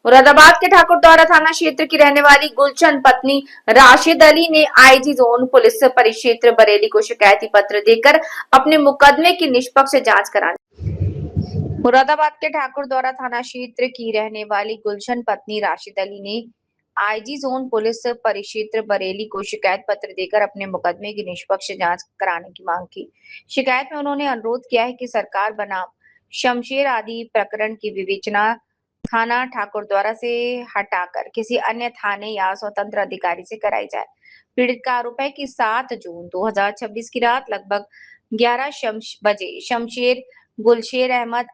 मुरादाबाद के ठाकुरद्वारा थाना क्षेत्र की रहने वाली गुलशन पत्नी राशिद अली ने आईजी जोन पुलिस परिक्षेत्र बरेली को शिकायती पत्र देकर अपने मुकदमे की निष्पक्ष जांच कराने। मुरादाबाद के ठाकुरद्वारा थाना क्षेत्र की रहने वाली गुलशन पत्नी राशिद अली ने आईजी जोन पुलिस परिक्षेत्र बरेली को शिकायत पत्र देकर अपने मुकदमे की निष्पक्ष जांच कराने की मांग की। शिकायत में उन्होंने अनुरोध किया है कि सरकार बनाम शमशेर आदि प्रकरण की विवेचना थाना ठाकुरद्वारा से हटाकर किसी अन्य थाने या स्वतंत्र अधिकारी से कराई जाए। पीड़ित का आरोप है कि 7 जून 2026 की रात लगभग 11 बजे शमशेर गुलशेर अहमद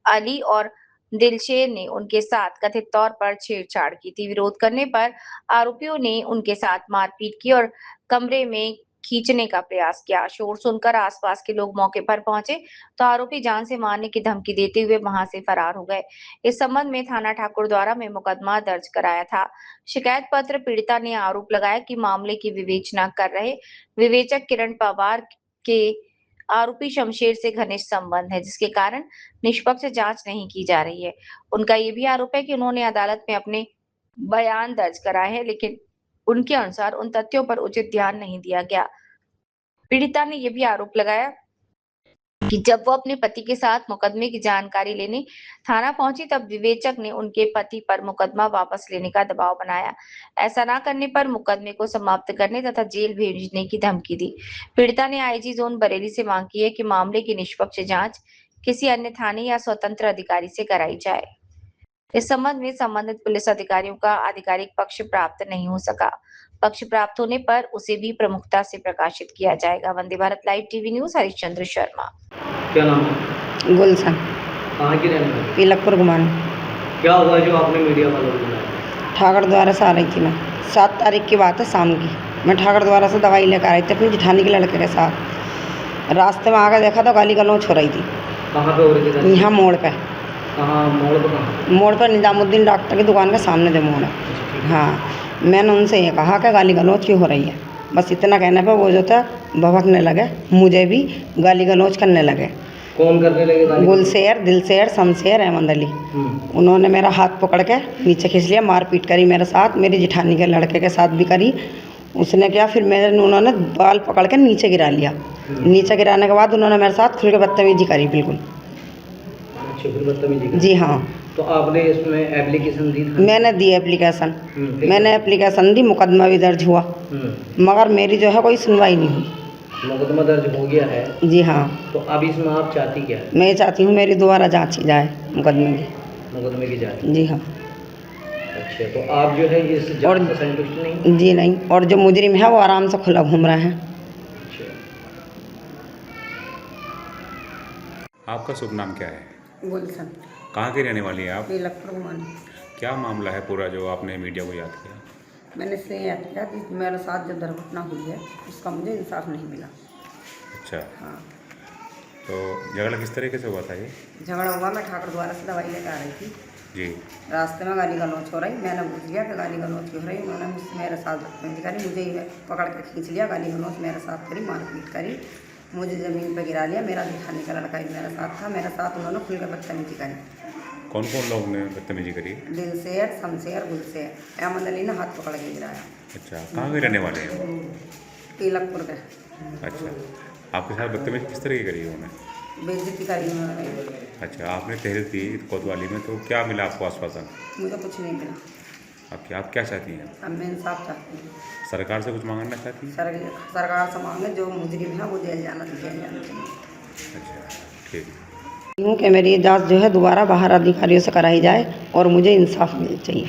अली और दिलशेर ने उनके साथ कथित तौर पर छेड़छाड़ की थी। विरोध करने पर आरोपियों ने उनके साथ मारपीट की और कमरे में खींचने का प्रयास किया। शोर सुनकर आसपास के लोग मौके पर पहुंचे तो आरोपी जान से मारने की धमकी देते हुए वहां से फरार हो गए। इस संबंध में थाना ठाकुरद्वारा में मुकदमा दर्ज कराया था। शिकायत पत्र पीड़िता ने आरोप लगाया कि मामले की विवेचना कर रहे विवेचक किरण पवार के आरोपी शमशेर से घनिष्ठ संबंध है, जिसके कारण निष्पक्ष जांच नहीं की जा रही है। उनका ये भी आरोप है कि उन्होंने अदालत में अपने बयान दर्ज कराए हैं, लेकिन उनके अनुसार उन तथ्यों पर उचित ध्यान नहीं दिया गया। पीड़िता ने यह भी आरोप लगाया कि जब वो अपने पति के साथ मुकदमे की जानकारी लेने थाना पहुंची तब विवेचक ने उनके पति पर मुकदमा वापस लेने का दबाव बनाया। ऐसा ना करने पर मुकदमे को समाप्त करने तथा जेल भेजने की धमकी दी। पीड़िता ने आईजी जोन बरेली से मांग की है कि मामले की निष्पक्ष जांच किसी अन्य थाने या स्वतंत्र अधिकारी से कराई जाए। इस संबंध में संबंधित पुलिस अधिकारियों का आधिकारिक पक्ष प्राप्त नहीं हो सका। पक्ष प्राप्त होने पर उसे भी प्रमुखता से प्रकाशित किया जाएगा। Vande Bharat live TV news Harishchandra Sharma. क्या नाम है? गुलशन। कहाँ की रहने वाली? तिलकपुर गुमान। क्या हुआ जो आपने मीडिया वालों को बुलाया? ठाकुरद्वारा से आ रही थी मैं, 7 तारीख की बात है शाम की। मैं ठाकुरद्वारा से दवाई लेकर आई थी अपनी जेठानी के लड़के के साथ। रास्ते में आकर देखा तो गाली गलौज हो रही थी। कहाँ पे हो रही थी? यहाँ मोड़ पे। कहाँ मोड़ पे? कहाँ? मोड़ पर निजामुद्दीन डॉक्टर की दुकान के सामने जो मोड़ है। हाँ, मैंने उनसे ये कहा कि गाली गलौज क्यों हो रही है। बस इतना कहने पर वो जो था भभकने लगे, मुझे भी गाली गलौज करने लगे। कौन करने लगे गाली? गुलशेर, दिलशेर, शमशेर अहमद अली। उन्होंने मेरा हाथ पकड़ के नीचे खींच लिया, मारपीट करी मेरे साथ, मेरी जेठानी के लड़के के साथ भी करी। उसने क्या फिर उन्होंने बाल पकड़ के नीचे गिरा लिया। नीचे गिराने के बाद उन्होंने मेरे साथ खुल के बदतमीजी करी बिल्कुल। अच्छा, फिर बदतमीजी करी? जी हाँ। तो आपने इसमें एप्लीकेशन दी? मैंने दी एप्लीकेशन। मैंने एप्लीकेशन दी, मुकदमा भी दर्ज हुआ, मगर मेरी जो है कोई सुनवाई नहीं हुई। मुकदमा दर्ज हो गया है? जी हाँ। तो अब इसमें आप चाहती क्या है? मैं चाहती हूँ मेरी दोबारा जांच की जाए मुकदमे की। मुकदमे की जांच? जी हाँ। अच्छा, तो आप जो है इस जांच से संतुष्ट नहीं? जी नहीं, और जो मुजरिम है वो आराम से खुला घूम रहे हैं। अच्छा। आपका शुभ नाम क्या है? गुलशन। कहाँ की रहने वाली है आप? तिलकपुर गुमान। क्या मामला है पूरा जो आपने मीडिया को याद किया? मैंने इसलिए याद किया कि मेरे साथ जो दुर्घटना हुई है उसका मुझे इंसाफ नहीं मिला। अच्छा। हाँ। तो झगड़ा किस तरीके से हुआ था ये? झगड़ा हुआ, मैं ठाकुरद्वारा से दवाई लेकर आ रही थी। जी। रास्ते में गाली गलौज हो रही, मैंने पूछ लिया कि गाली गलौज क्यों हो रही। उन्होंने मुझसे मेरे साथ बदतमीजी करी, मुझे ही पकड़ के खींच लिया, गाली गलौज मेरे साथ करी, मारपीट करी, मुझे ज़मीन पर गिरा लिया। मेरा जेठानी का लड़का भी मेरे साथ था, मेरे साथ उन्होंने खुल के बदतमीजी करी। कौन कौन लोग ने बदतमीजी करी? दिलशेर, शमशेर, गुलशेर, अहमद अली ने हाथ पकड़ के गिराया। अच्छा, कहाँ के रहने वाले हैं? तिलकपुर के। अच्छा, आपके साथ बदतमीजी किस तरह की करी उन्होंने? बेइज्जती करी उन्होंने। अच्छा, आपने तहरीर दी कोतवाली में, तो क्या मिला आपको आश्वासन? मुझे कुछ नहीं मिला। आप क्या चाहती हैं? अब मैं इंसाफ चाहती हूँ। सरकार से कुछ मांगना चाहती हैं? सरकार से मांगे जो मुजरिम है वो जेल जाना चाहिए। अच्छा, ठीक। कि मेरी जांच जो है दोबारा बाहर अधिकारियों से कराई जाए और मुझे इंसाफ मिलना चाहिए।